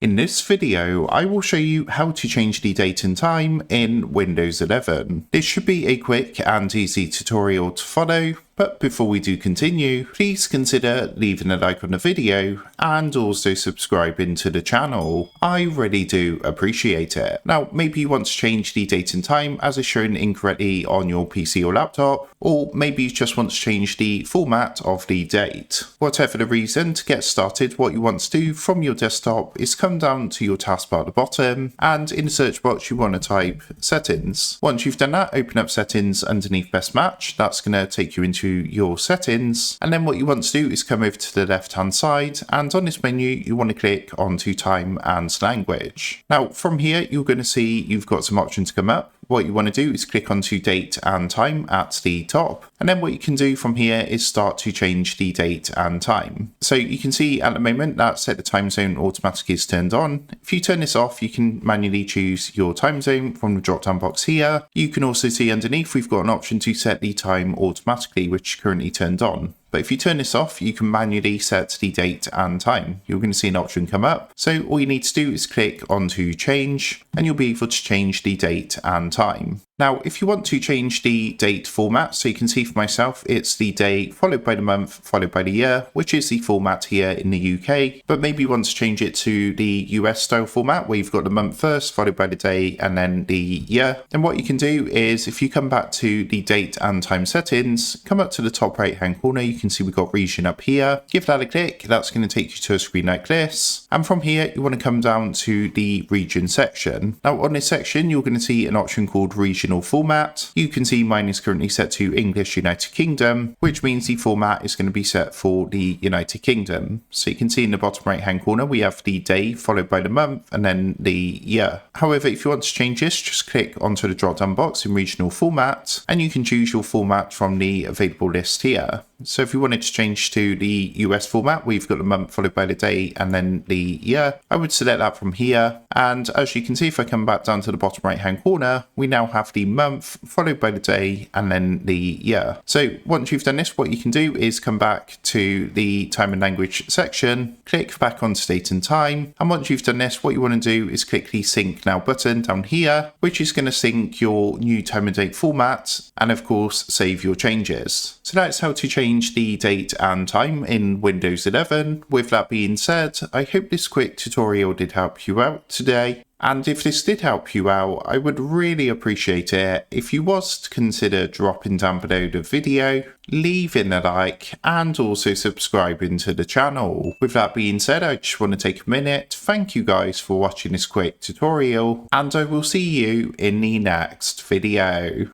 In this video, I will show you how to change the date and time in Windows 11. This should be a quick and easy tutorial to follow, but before we do continue, please consider leaving a like on the video and also subscribing to the channel. I really do appreciate it. Now, maybe you want to change the date and time as is shown incorrectly on your PC or laptop, or maybe you just want to change the format of the date. Whatever the reason, to get started, what you want to do from your desktop is come down to your taskbar at the bottom, and in the search box you want to type settings. Once you've done that, open up settings underneath best match. That's going to take you into your settings, and then what you want to do is come over to the left hand side, and on this menu you want to click onto time and language. Now from here you're going to see you've got some options come up. What you want to do is click onto date and time at the top, and then what you can do from here is start to change the date and time. So you can see at the moment that set the time zone automatically is turned on. If you turn this off, you can manually choose your time zone from the drop down box here. You can also see underneath we've got an option to set the time automatically, which is currently turned on. But if you turn this off, you can manually set the date and time. You're going to see an option come up. So all you need to do is click onto change, and you'll be able to change the date and time. Now, if you want to change the date format, so you can see for myself, it's the day followed by the month followed by the year, which is the format here in the UK. But maybe you want to change it to the US style format where you've got the month first followed by the day and then the year. Then what you can do is if you come back to the date and time settings, come up to the top right hand corner, you can see we've got region up here. Give that a click. That's going to take you to a screen like this. And from here, you want to come down to the region section. Now on this section, you're going to see an option called regional format. You can see mine is currently set to English United Kingdom, which means the format is going to be set for the United Kingdom. So you can see in the bottom right hand corner, we have the day followed by the month and then the year. However, if you want to change this, just click onto the drop down box in regional format, and you can choose your format from the available list here. So if you wanted to change to the US format, we've got the month followed by the day and then the year. I would select that from here. And as you can see, if I come back down to the bottom right hand corner, we now have the month followed by the day and then the year. So once you've done this, what you can do is come back to the time and language section, click back on date and time. And once you've done this, what you want to do is click the sync now button down here, which is going to sync your new time and date format and of course save your changes. So that's how to change the date and time in Windows 11. With that being said, I hope this quick tutorial did help you out today. And if this did help you out, I would really appreciate it if you was to consider dropping down below the video, leaving a like, and also subscribing to the channel. With that being said, I just want to take a minute, thank you guys for watching this quick tutorial, and I will see you in the next video.